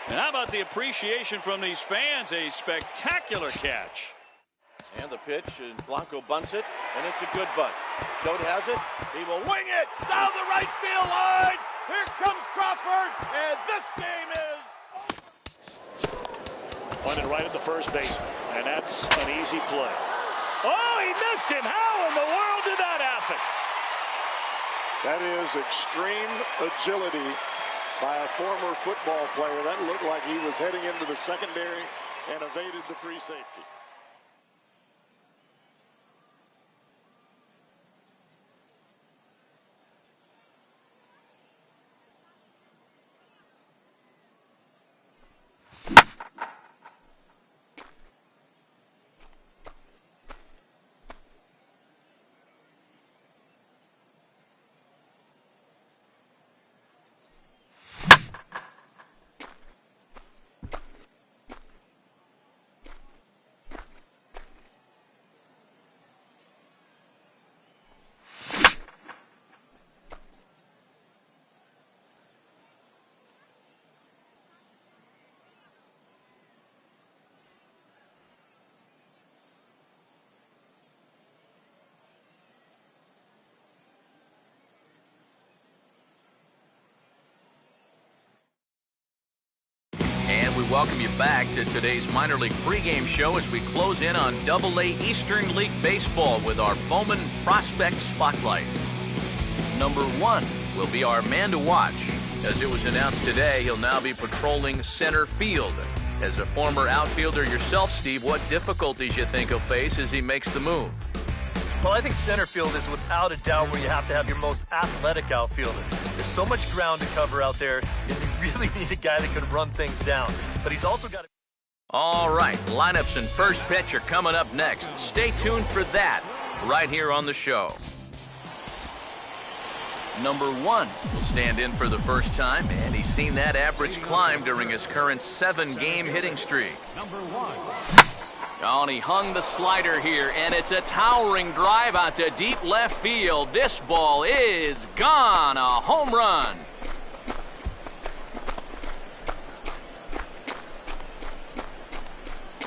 And how about the appreciation from these fans? A spectacular catch. And the pitch, and Blanco bunts it, and it's a good bunt. Goat has it. He will wing it down the right field line. Here comes Crawford, and this game is Bunted right at the first baseman, and that's an easy play. Oh, he missed him. How in the world did that happen? That is extreme agility by a former football player. That looked like he was heading into the secondary and evaded the free safety. We welcome you back to today's minor league pregame show as we close in on AA Eastern League Baseball with our Bowman Prospect Spotlight. Number 1 will be our man to watch. As it was announced today, he'll now be patrolling center field. As a former outfielder yourself, Steve, what difficulties you think he'll face as he makes the move? Well, I think center field is without a doubt where you have to have your most athletic outfielder. There's so much ground to cover out there, and you really need a guy that can run things down. But he's also got to... All right, lineups and first pitch are coming up next. Stay tuned for that right here on the show. Number 1 will stand in for the first time, and he's seen that average climb during his current 7-game hitting streak. Number 1. Oh, and he hung the slider here, and it's a towering drive out to deep left field. This ball is gone. A home run.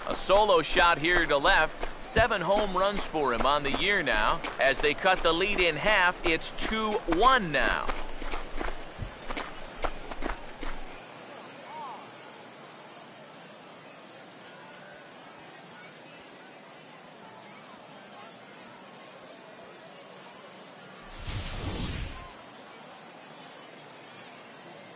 A solo shot here to left. 7 home runs for him on the year now. As they cut the lead in half, it's 2-1 now.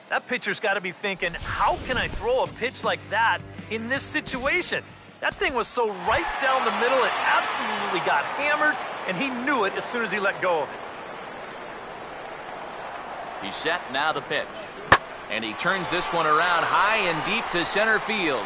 That pitcher's got to be thinking, how can I throw a pitch like that in this situation? That thing was so right down the middle, it absolutely got hammered, and he knew it as soon as he let go of it. He's set, now the pitch. And he turns this one around high and deep to center field.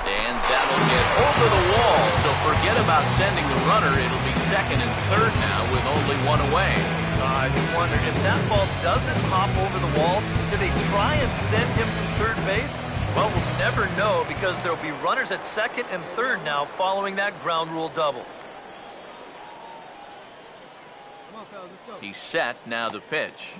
And that'll get over the wall, so forget about sending the runner. It'll be second and third now with only 1 away. I wonder if that ball doesn't hop over the wall, do they try and send him from third base? Well, we'll never know because there'll be runners at second and third now following that ground rule double. He's set, now the pitch.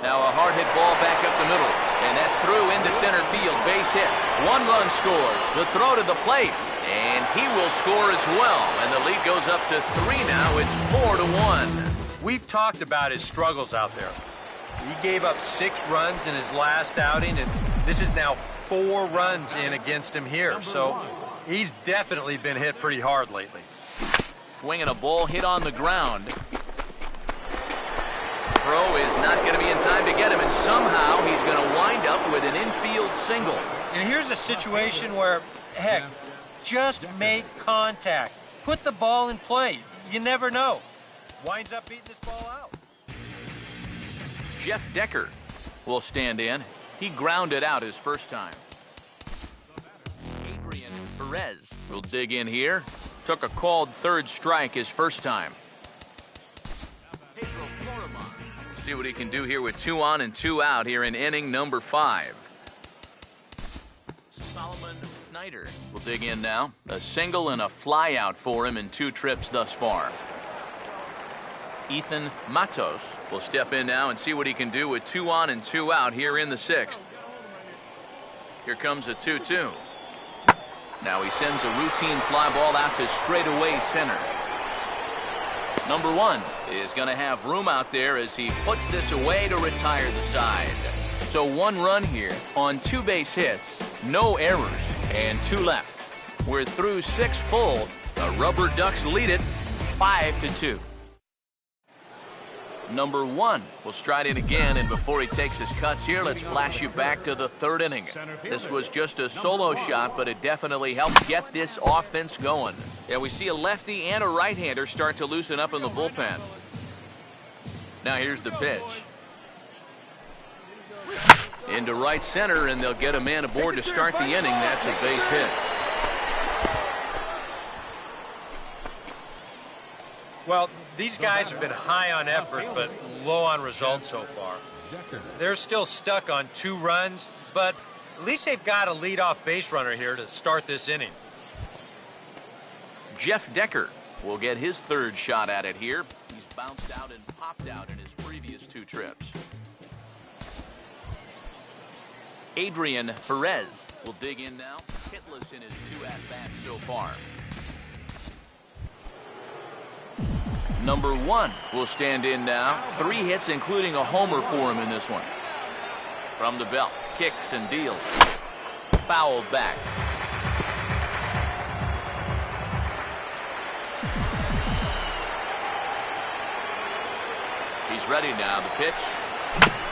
Now a hard hit ball back up the middle, and that's through into center field, base hit. 1 run scores, the throw to the plate, and he will score as well, and the lead goes up to 3 now. It's 4-1. We've talked about his struggles out there. He gave up 6 runs in his last outing, and this is now 4 runs in against him here. So he's definitely been hit pretty hard lately. Swinging a ball hit on the ground. Throw is not going to be in time to get him, and somehow he's going to wind up with an infield single. And here's a situation where, heck, just make contact. Put the ball in play. You never know. Winds up beating this ball out. Jeff Decker will stand in. He grounded out his first time. Adrian Perez will dig in here. Took a called third strike his first time. See what he can do here with 2 on and 2 out here in inning number 5. Solomon Snyder will dig in now. A single and a fly out for him in 2 trips thus far. Ethan Matos will step in now and see what he can do with 2 on and 2 out here in the 6th. Here comes a 2-2. Now he sends a routine fly ball out to straightaway center. Number 1 is going to have room out there as he puts this away to retire the side. So 1 run here on 2 base hits, no errors, and 2 left. We're through 6 full. The Rubber Ducks lead it 5-2. Number 1 will stride in again, and before he takes his cuts here, let's flash you back to the 3rd inning. This was just a solo shot, but it definitely helped get this offense going. Yeah, we see a lefty and a right-hander start to loosen up in the bullpen. Now here's the pitch. Into right center, and they'll get a man aboard to start the inning. That's a base hit. Well, these guys have been high on effort, but low on results so far. They're still stuck on 2 runs, but at least they've got a leadoff base runner here to start this inning. Jeff Decker will get his 3rd shot at it here. He's bounced out and popped out in his previous 2 trips. Adrian Perez will dig in now, hitless in his 2 at-bats so far. Number 1 will stand in now. 3 hits, including a homer for him in this one. From the belt, kicks and deals. Fouled back. He's ready now. The pitch.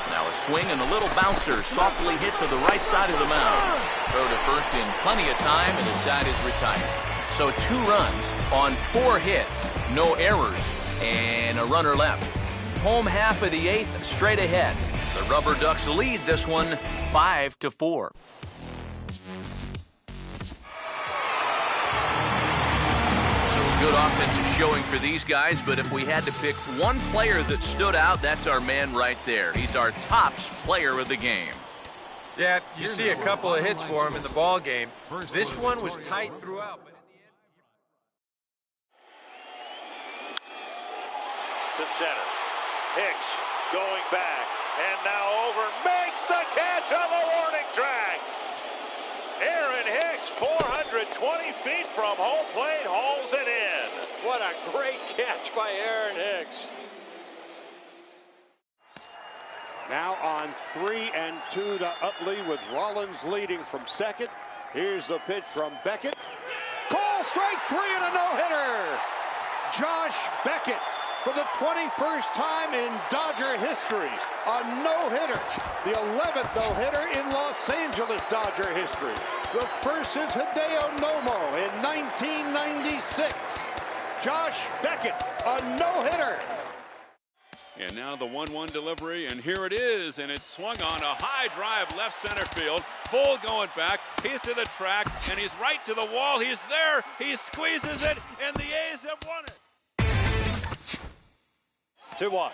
Now a swing and a little bouncer softly hit to the right side of the mound. Throw to first in plenty of time, and the side is retired. So 2 runs on 4 hits, no errors, and a runner left. Home half of the 8th, straight ahead. The Rubber Ducks lead this one 5-4. Good offensive showing for these guys, but if we had to pick one player that stood out, that's our man right there. He's our top player of the game. Yeah, you see a couple of hits for him in the ball game. This one was tight throughout, but in the end... To center. Hicks going back, and now over, makes the catch on the warning track. Aaron Hicks, 420 feet from home plate, hauls it in. What a great catch by Aaron Hicks. Now on 3-2 to Utley with Rollins leading from second. Here's the pitch from Beckett. Call strike 3 and a no-hitter. Josh Beckett, for the 21st time in Dodger history, a no-hitter. The 11th no-hitter in Los Angeles Dodger history. The first since Hideo Nomo in 1996. Josh Beckett, a no-hitter. And now the 1-1 delivery, and here it is, and it's swung on a high drive left center field. Full going back, he's to the track, and he's right to the wall. He's there, he squeezes it, and the A's have won it. 2-1.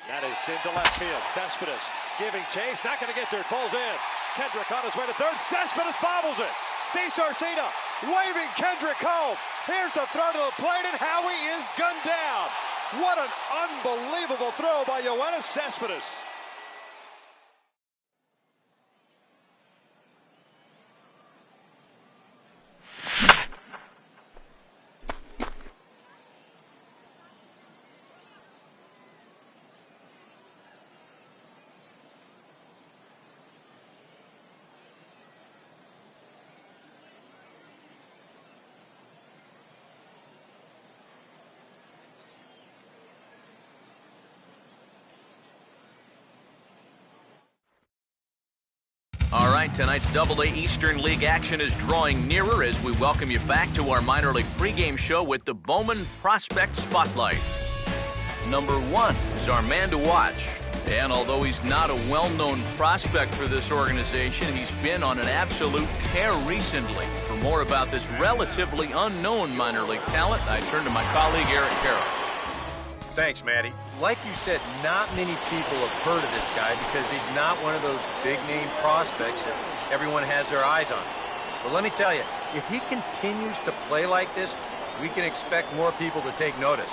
That is into left field. Cespedes giving chase, not going to get there, it falls in. Kendrick on his way to third, Cespedes bobbles it. DeSarcina waving Kendrick home. Here's the throw to the plate, and Howie is gunned down. What an unbelievable throw by Yoenis Cespedes. All right, tonight's Double-A Eastern League action is drawing nearer as we welcome you back to our minor league pregame show with the Bowman Prospect Spotlight. Number 1 is our man to watch. And although he's not a well-known prospect for this organization, he's been on an absolute tear recently. For more about this relatively unknown minor league talent, I turn to my colleague Eric Karros. Thanks, Matty. Like you said, not many people have heard of this guy because he's not one of those big-name prospects that everyone has their eyes on. But let me tell you, if he continues to play like this, we can expect more people to take notice.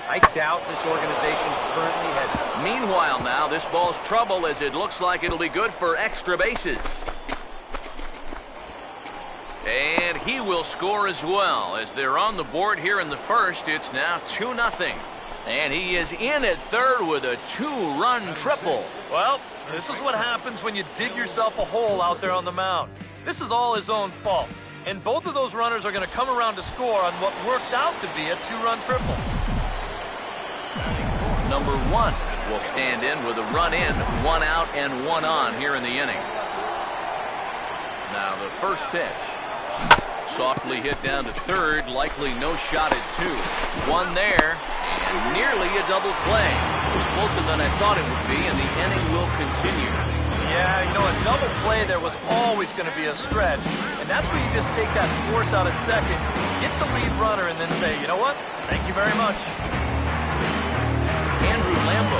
I doubt this organization currently has. Meanwhile now, this ball's trouble as it looks like it'll be good for extra bases. And he will score as well. As they're on the board here in the first, it's now 2-0. And he is in at third with a 2-run triple. Well, this is what happens when you dig yourself a hole out there on the mound. This is all his own fault. And both of those runners are going to come around to score on what works out to be a 2-run triple. Number 1 will stand in with a run in, 1 out and 1 on here in the inning. Now the first pitch. Softly hit down to third, likely no shot at 2. 1 there, and nearly a double play. It was closer than I thought it would be, and the inning will continue. Yeah, you know, a double play there was always going to be a stretch, and that's where you just take that force out at second, get the lead runner, and then say, you know what, thank you very much. Andrew Lambo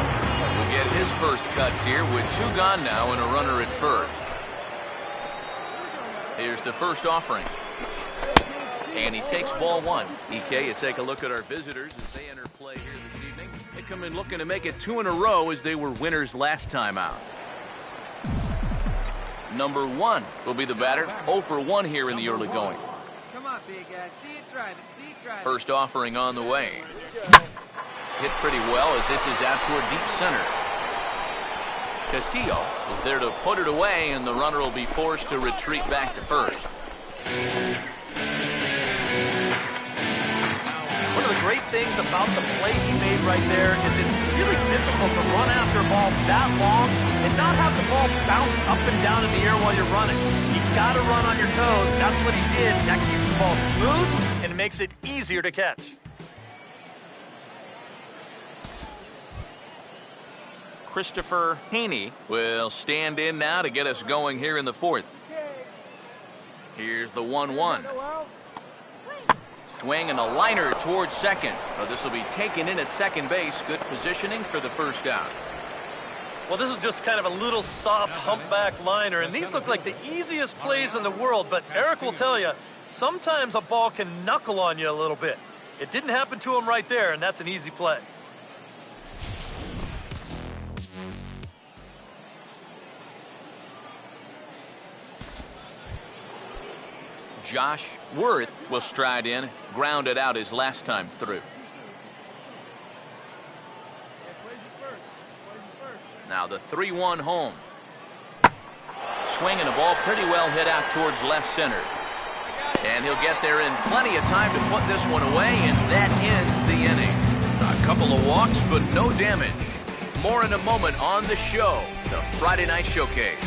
will get his first cuts here with 2 gone now and a runner at first. Here's the first offering. And he takes ball 1. EK, you take a look at our visitors as they enter play here this evening. They come in looking to make it 2 in a row as they were winners last time out. Number 1 will be the batter. 0 for 1 here in the early going. Come on, big guy. See it drive it. See it drive it. First offering on the way. Hit pretty well as this is out toward deep center. Castillo is there to put it away, and the runner will be forced to retreat back to first. One of the great things about the play he made right there is it's really difficult to run after a ball that long and not have the ball bounce up and down in the air while you're running. You've got to run on your toes. That's what he did. That keeps the ball smooth and makes it easier to catch. Christopher Haney will stand in now to get us going here in the fourth. Here's the 1-1. Swing and a liner towards second. This will be taken in at second base. Good positioning for the first out. Well, this is just kind of a little soft humpback liner, and these look like the easiest plays in the world, but Eric will tell you, sometimes a ball can knuckle on you a little bit. It didn't happen to him right there, and that's an easy play. Josh Worth will stride in, grounded out his last time through. Now the 3-1 home. Swinging a ball pretty well hit out towards left center. And he'll get there in plenty of time to put this one away, and that ends the inning. A couple of walks, but no damage. More in a moment on the show, the Friday Night Showcase.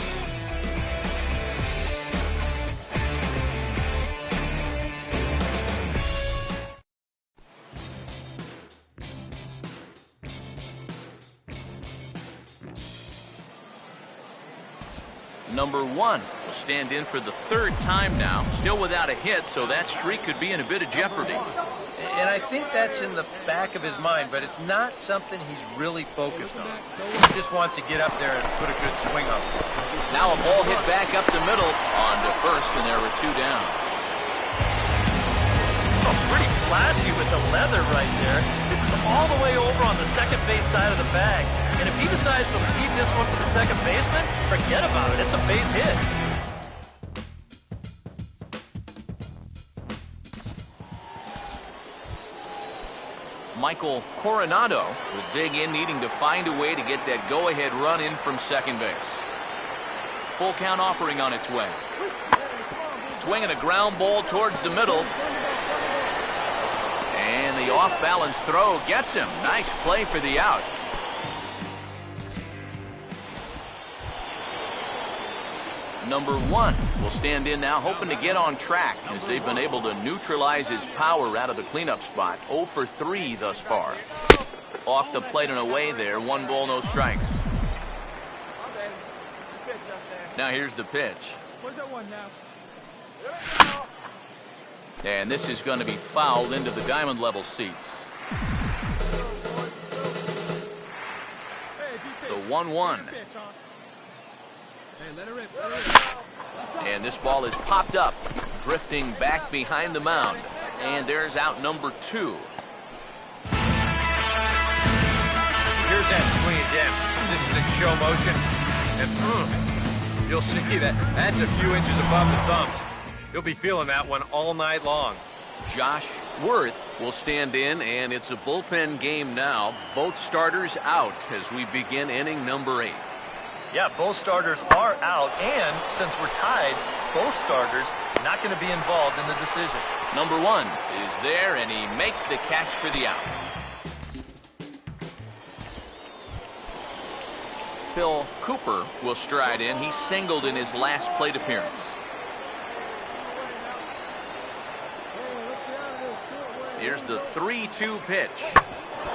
Number 1 will stand in for the 3rd time now, still without a hit, so that streak could be in a bit of jeopardy. And I think that's in the back of his mind, but it's not something he's really focused on. He just wants to get up there and put a good swing on it. Now a ball hit back up the middle, on to first, and there were 2 down. Oh, pretty flashy with the leather right there. This is all the way over on the second base side of the bag. And if he decides to leave this one for the second baseman, forget about it. It's a base hit. Michael Coronado will dig in, needing to find a way to get that go-ahead run in from second base. Full count offering on its way. Swinging a ground ball towards the middle. And the off-balance throw gets him. Nice play for the out. Number 1 will stand in now, hoping to get on track as they've been able to neutralize his power out of the cleanup spot. 0 for 3 thus far. Off the plate and away there. 1 ball, no strikes. Now here's the pitch. And this is going to be fouled into the diamond level seats. The 1-1. And this ball is popped up, drifting back behind the mound. And there's out number 2. again. This is in show motion. And you'll see that's a few inches above the thumbs. You'll be feeling that one all night long. Josh Worth will stand in, and it's a bullpen game now. Both starters out as we begin inning number 8. Yeah, both starters are out, and since we're tied, both starters not going to be involved in the decision. Number 1 is there, and he makes the catch for the out. Phil Cooper will stride in. He singled in his last plate appearance. Here's the 3-2 pitch.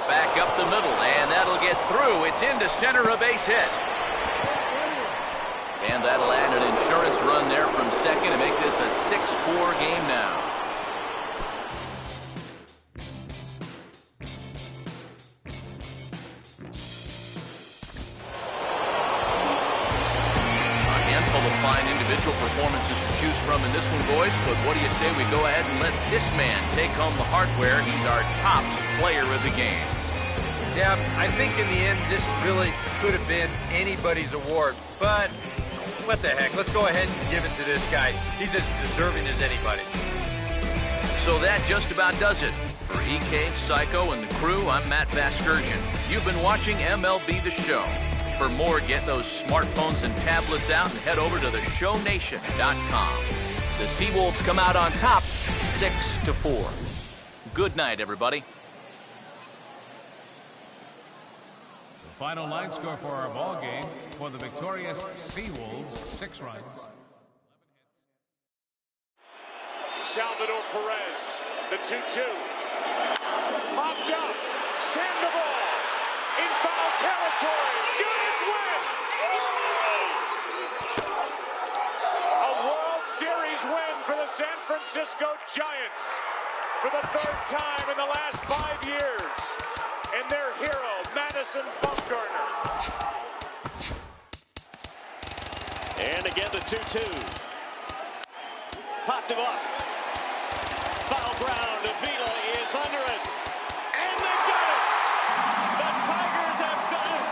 Back up the middle, and that'll get through. It's into center, a base hit. And that'll add an insurance run there from second to make this a 6-4 game now. A handful of fine individual performances to choose from in this one, boys, but what do you say we go ahead and let this man take home the hardware? He's our top player of the game. Yeah, I think in the end this really could have been anybody's award, but what the heck, let's go ahead and give it to this guy. He's as deserving as anybody. So that just about does it. For EK, Psycho, and the crew, I'm Matt Vasgersian. You've been watching MLB The Show. For more, get those smartphones and tablets out and head over to theshownation.com. The Seawolves come out on top, 6-4. Good night, everybody. Final line score for our ball game for the victorious Seawolves, 6 runs. Salvador Perez, the 2-2. Popped up. Sandoval in foul territory. Giants win! A World Series win for the San Francisco Giants for the 3rd time in the last 5 years. And their hero, Madison Bumgarner. And again the 2-2. Popped him up. Foul ground. Avila is under it. And they've done it! The Tigers have done it!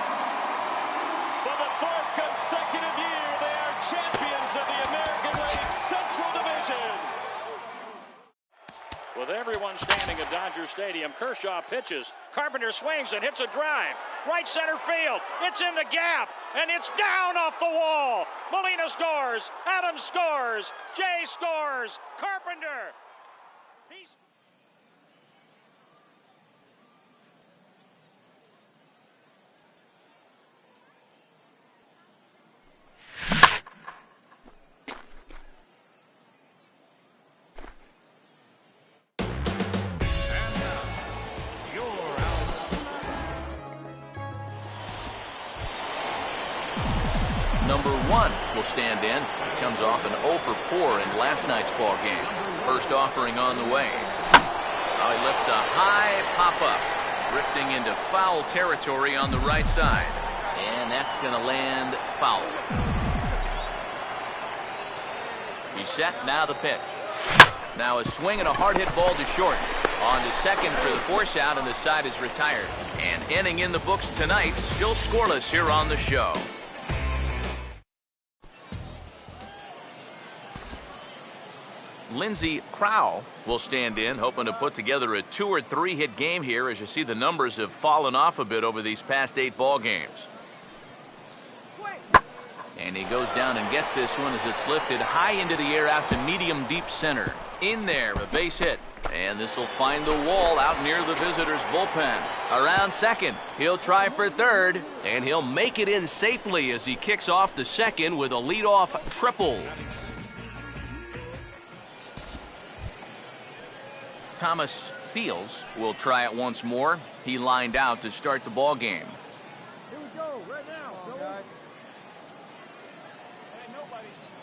For the 4th consecutive year, they are champions of the American League Central Division. With everyone standing at Dodger Stadium, Kershaw pitches. Carpenter swings and hits a drive. Right center field. It's in the gap, and it's down off the wall. Molina scores. Adams scores. Jay scores. Carpenter. Number 1 will stand in. He comes off an 0 for 4 in last night's ball game. First offering on the way. He lifts a high pop-up, drifting into foul territory on the right side. And that's going to land foul. He's set, now the pitch. Now a swing and a hard hit ball to short. On to second for the force out, and the side is retired. And inning in the books tonight, still scoreless here on the show. Lindsey Crowell will stand in, hoping to put together a 2 or 3 hit game here. As you see, the numbers have fallen off a bit over these past 8 ball games. And he goes down and gets this one as it's lifted high into the air out to medium deep center. In there, a base hit. And this will find the wall out near the visitors' bullpen. Around second, he'll try for third, and he'll make it in safely as he kicks off the second with a leadoff triple. Thomas Seals will try it once more. He lined out to start the ball game. Here we go, right now.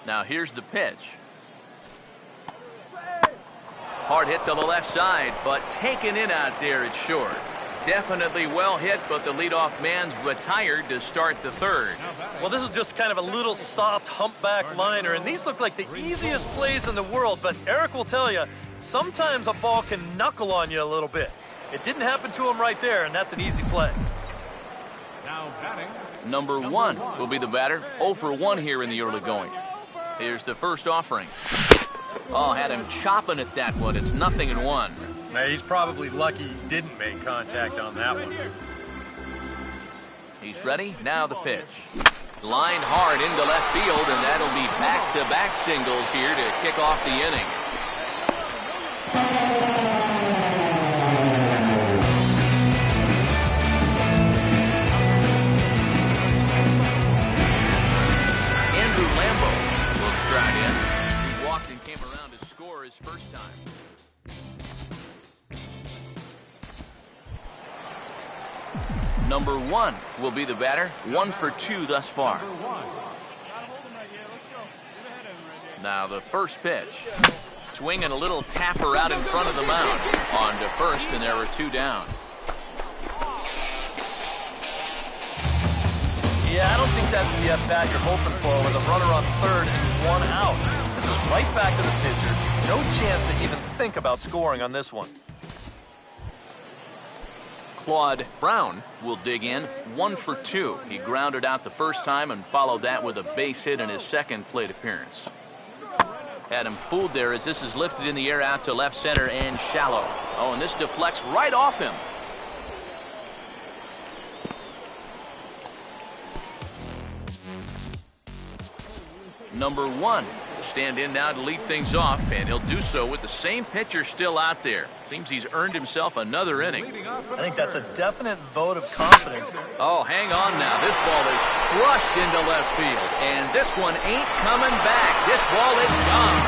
Now here's the pitch. Hard hit to the left side, but taken in out there at short. Definitely well hit, but the leadoff man's retired to start the third. Well, this is just kind of a little soft humpback liner, and these look like the easiest plays in the world, but Eric will tell you, sometimes a ball can knuckle on you a little bit. It didn't happen to him right there, and that's an easy play. Now batting. Number 1 will be the batter. 0 for 1 here in the early going. Here's the first offering. Oh, had him chopping at that one. It's 0-1. Now, he's probably lucky he didn't make contact on that one. He's ready. Now the pitch. Lined hard into left field, and that'll be back-to-back singles here to kick off the inning. Andrew Lambo will stride in. He walked and came around to score his first time. Number 1 will be the batter. 1 for 2 thus far. Now the first pitch. Swinging a little tapper out in front of the mound. On to first, and there are 2 down. Yeah, I don't think that's the at-bat you're hoping for with a runner on third and 1 out. This is right back to the pitcher. No chance to even think about scoring on this one. Claude Brown will dig in. 1 for 2. He grounded out the first time and followed that with a base hit in his second plate appearance. Had him fooled there as this is lifted in the air out to left center and shallow. Oh, and this deflects right off him. Number 1 will stand in now to lead things off, and he'll do so with the same pitcher still out there. Seems he's earned himself another inning. I think that's a definite vote of confidence. Oh, hang on now. This ball is crushed into left field, and this one ain't coming back. This ball is gone.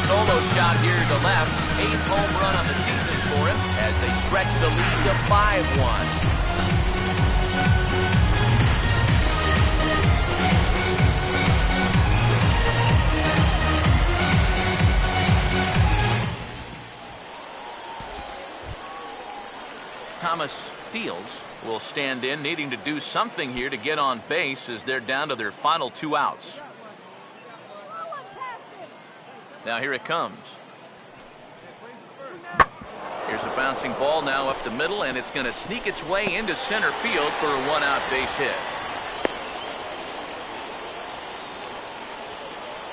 Solo shot here to left. 8th home run on the season for him as they stretch the lead to 5-1. Thomas Seals will stand in, needing to do something here to get on base as they're down to their final 2 outs. Now here it comes. Here's a bouncing ball now up the middle, and it's going to sneak its way into center field for a 1-out base hit.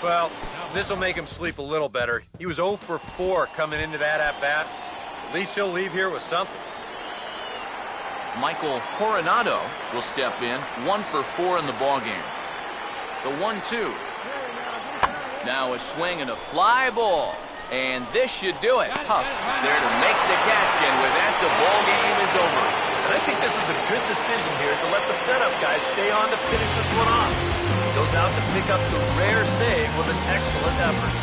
Well, this will make him sleep a little better. He was 0 for 4 coming into that at-bat. At least he'll leave here with something. Michael Coronado will step in. 1 for 4 in the ballgame. The 1-2. Now a swing and a fly ball. And this should do it. Huff there to make the catch, and with that, the ball game is over. And I think this is a good decision here to let the setup guys stay on to finish this one off. He goes out to pick up the rare save with an excellent effort.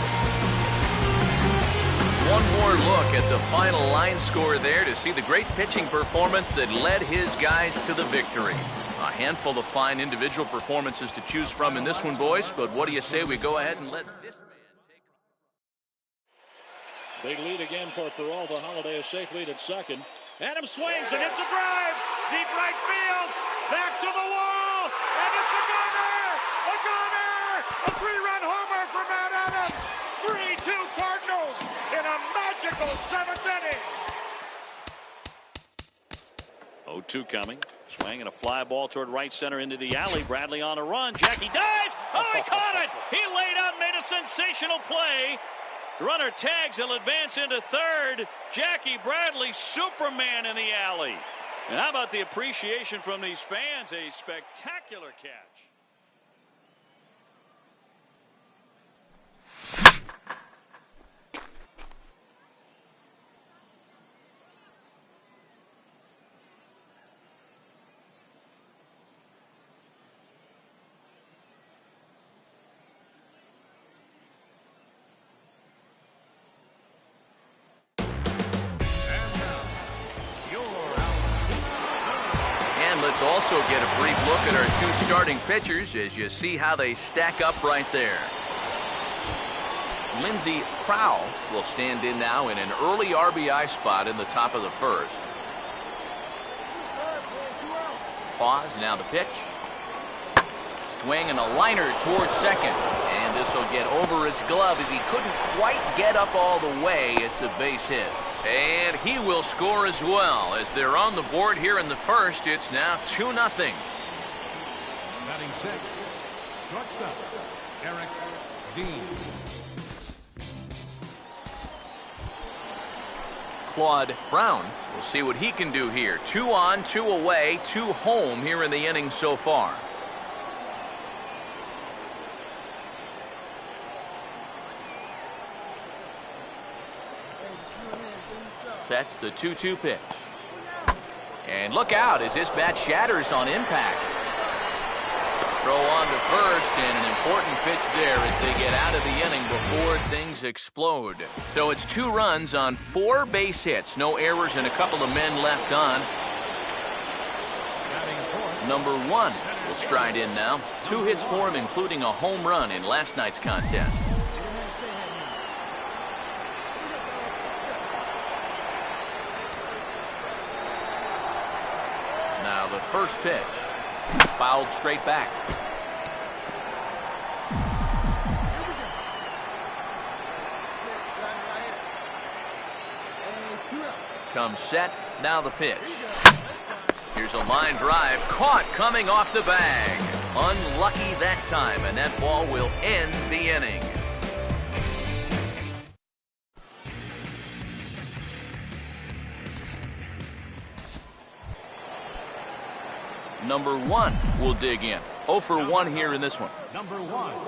One more look at the final line score there to see the great pitching performance that led his guys to the victory. A handful of fine individual performances to choose from in this one, boys, but what do you say we go ahead and let this man take... Big lead again for Peralta. Holiday a safe lead at second. Adams swings and hits a drive. Deep right field. Back to the wall. And it's a gunner! A gunner! A 3-run homer for Matt Adams. 3-2 Cardinals in a magical 7th inning. 0-2 coming. Swing and a fly ball toward right center into the alley. Bradley on a run. Jackie dives. Oh, he caught it. He laid out, made a sensational play. Runner tags. He'll advance into third. Jackie Bradley, Superman in the alley. And how about the appreciation from these fans? A spectacular catch. Let's also get a brief look at our 2 starting pitchers as you see how they stack up right there. Lindsey Crowell will stand in now in an early RBI spot in the top of the first. Pause, now the pitch. Swing and a liner towards second. And this will get over his glove as he couldn't quite get up all the way. It's a base hit. And he will score as well. As they're on the board here in the first, it's now 2-0. Batting six, shortstop, Eric Deans. Claude Brown, we'll see what he can do here. 2 on, 2 away, 2 home here in the inning so far. Sets the 2-2 pitch. And look out as this bat shatters on impact. Throw on to first, and an important pitch there as they get out of the inning before things explode. So it's 2 runs on 4 base hits. No errors and a couple of men left on. Number 1 will stride in now. 2 hits for him, including a home run in last night's contest. Now the first pitch. Fouled straight back. Comes set. Now the pitch. Here's a line drive. Caught coming off the bag. Unlucky that time, and that ball will end the inning. Number 1 will dig in. 0 for 1 here in this one. Number 1. Hey,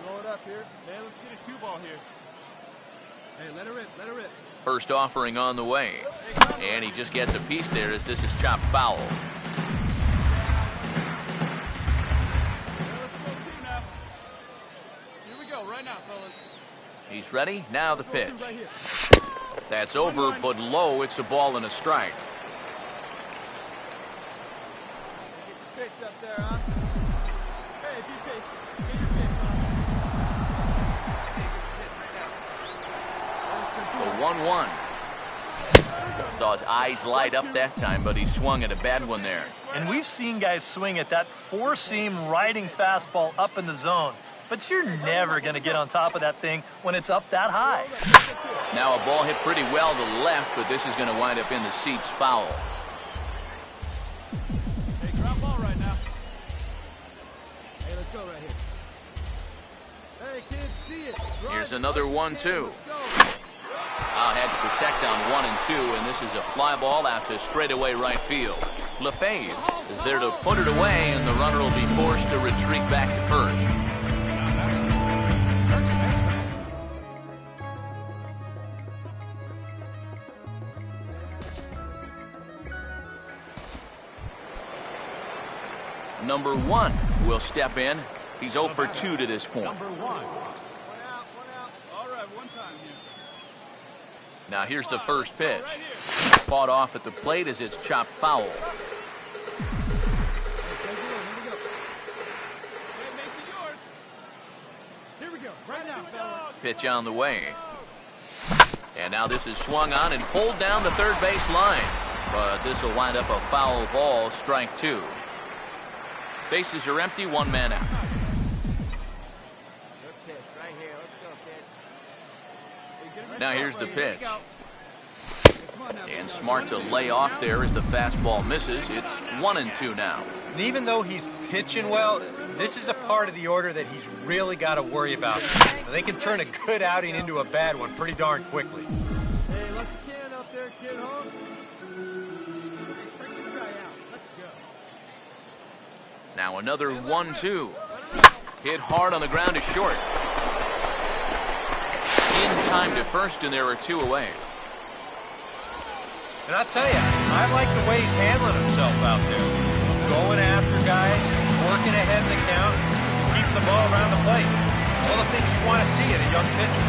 load up here. Man, let's get a 2-ball here. Hey, let her rip, let her rip. First offering on the way. And he just gets a piece there as this is chopped foul. Yeah, let's go team now. Here we go, right now, fellas. He's ready. Now the pitch. Right here. That's over, but low. It's a ball and a strike. Pitch up there, huh? Hey, be patient. Get your pitch, huh? The 1-1. Saw his eyes light up that time, but he swung at a bad one there. And we've seen guys swing at that 4-seam riding fastball up in the zone. But you're never going to get on top of that thing when it's up that high. Now a ball hit pretty well to the left, but this is going to wind up in the seats foul. Here's another 1-2. Had to protect on 1 and 2, and this is a fly ball out to straightaway right field. Lefebvre is there to put it away, and the runner will be forced to retreat back to first. Number 1 will step in. He's 0 for 2 to this point. Number 1. One out. All right, one time here. Now here's the first pitch. Fought off at the plate as it's chopped foul. Here we go. Right now, fella. Pitch on the way. And now this is swung on and pulled down the third base line. But this will wind up a foul ball, strike 2. Bases are empty, 1 man out. Now here's the pitch. And smart to lay off there as the fastball misses. It's 1 and 2 now. And even though he's pitching well, this is a part of the order that he's really got to worry about. They can turn a good outing into a bad one pretty darn quickly. Hey, let the can up there, kid, huh? Check this guy out. Let's go. Now another 1-2. Hit hard on the ground to short. In time to first, and there are 2 away. And I'll tell you, I like the way he's handling himself out there. Going after guys, working ahead in the count, just keeping the ball around the plate. All the things you want to see in a young pitcher.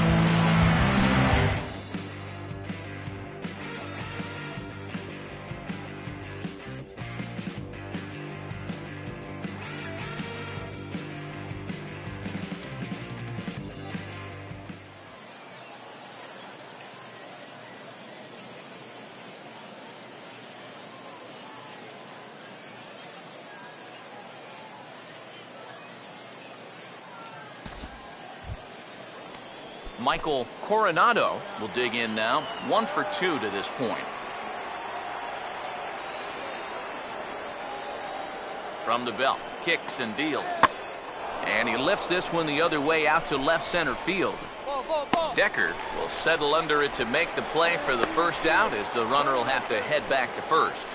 Michael Coronado will dig in now. 1 for 2 to this point. From the belt, kicks and deals. And he lifts this one the other way out to left center field. Decker will settle under it to make the play for the first out, as the runner will have to head back to first.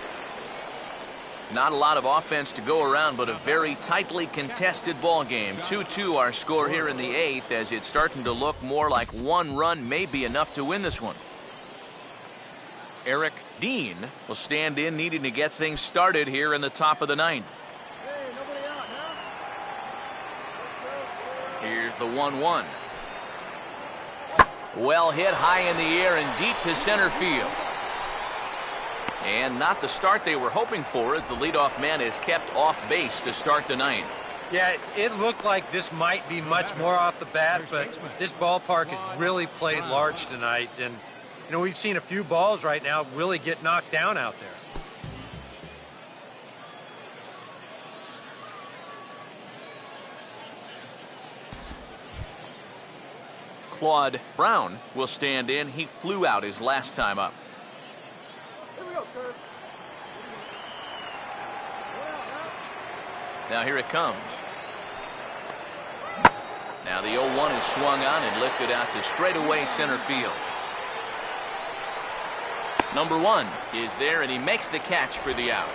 Not a lot of offense to go around, but a very tightly contested ball game. 2-2 our score here in the 8th, as it's starting to look more like one run may be enough to win this one. Eric Dean will stand in, needing to get things started here in the top of the 9th. Here's the 1-1. Well hit high in the air and deep to center field. And not the start they were hoping for, as the leadoff man is kept off base to start the 9th. Yeah, it looked like this might be much more off the bat, but this ballpark has really played large tonight. And, you know, we've seen a few balls right now really get knocked down out there. Claude Brown will stand in. He flew out his last time up. Now here it comes. Now the 0-1 is swung on and lifted out to straightaway center field. Number 1 is there, and he makes the catch for the out.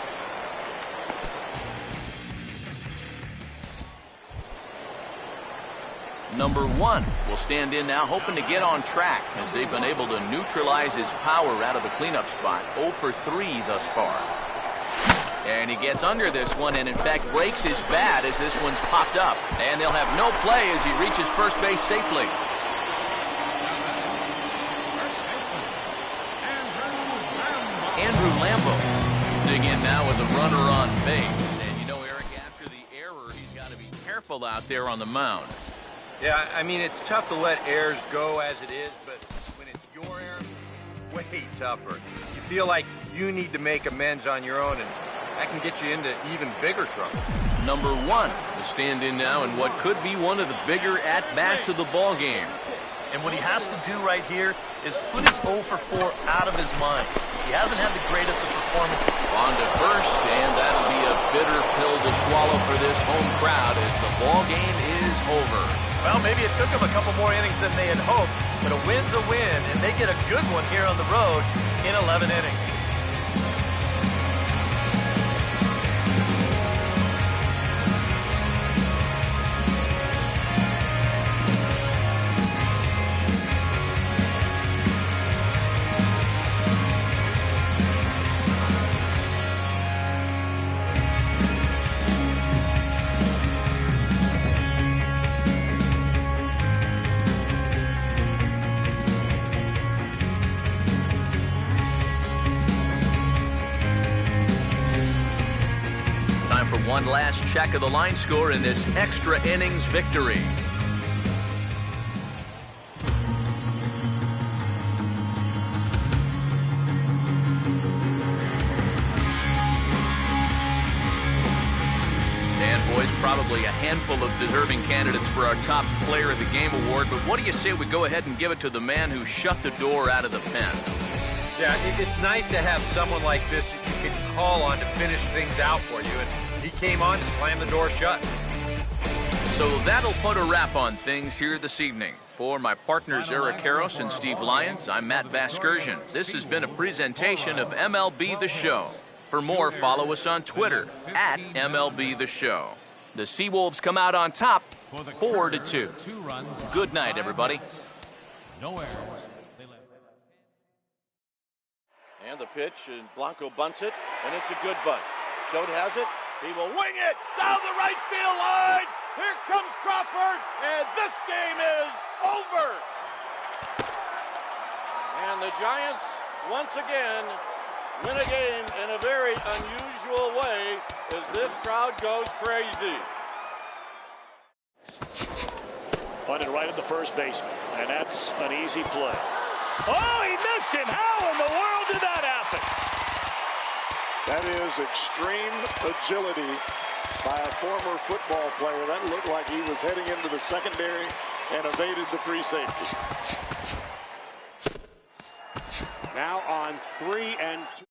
Number 1 will stand in now, hoping to get on track, as they've been able to neutralize his power out of the cleanup spot. 0 for 3 thus far. And he gets under this one, and in fact breaks his bat as this one's popped up. And they'll have no play as he reaches first base safely. Andrew Lambo dig in now with a runner on base. And you know, Eric, after the error, he's got to be careful out there on the mound. Yeah, I mean, it's tough to let errors go as it is, but when it's your error, way tougher. You feel like you need to make amends on your own, and that can get you into even bigger trouble. Number 1 to stand in now in what could be one of the bigger at-bats of the ball game. And what he has to do right here is put his 0 for 4 out of his mind. He hasn't had the greatest of performances. On to first, and that'll be a bitter pill to swallow for this home crowd, as the ball game is over. Well, maybe it took them a couple more innings than they had hoped, but a win's a win, and they get a good one here on the road in 11 innings. One last check of the line score in this extra innings victory. And boys, probably a handful of deserving candidates for our top player of the game award, but what do you say we go ahead and give it to the man who shut the door out of the pen? Yeah, it's nice to have someone like this that you can call on to finish things out for you, and he came on to slam the door shut. So that'll put a wrap on things here this evening. For my partners Eric Karros and Steve Lyons, I'm Matt Vasgersian. This has been a presentation of MLB The Show. For more, follow us on Twitter at MLB The Show. The Seawolves come out on top, 4-2. Good night, everybody. No errors. And the pitch, and Blanco bunts it, and it's a good bunt. Choate has it. He will wing it down the right field line. Here comes Crawford, and this game is over. And the Giants, once again, win a game in a very unusual way as this crowd goes crazy. Punted right at the first baseman, and that's an easy play. Oh, he missed him. How in the world did that happen? That is extreme agility by a former football player. That looked like he was heading into the secondary and evaded the free safety. Now on 3 and 2.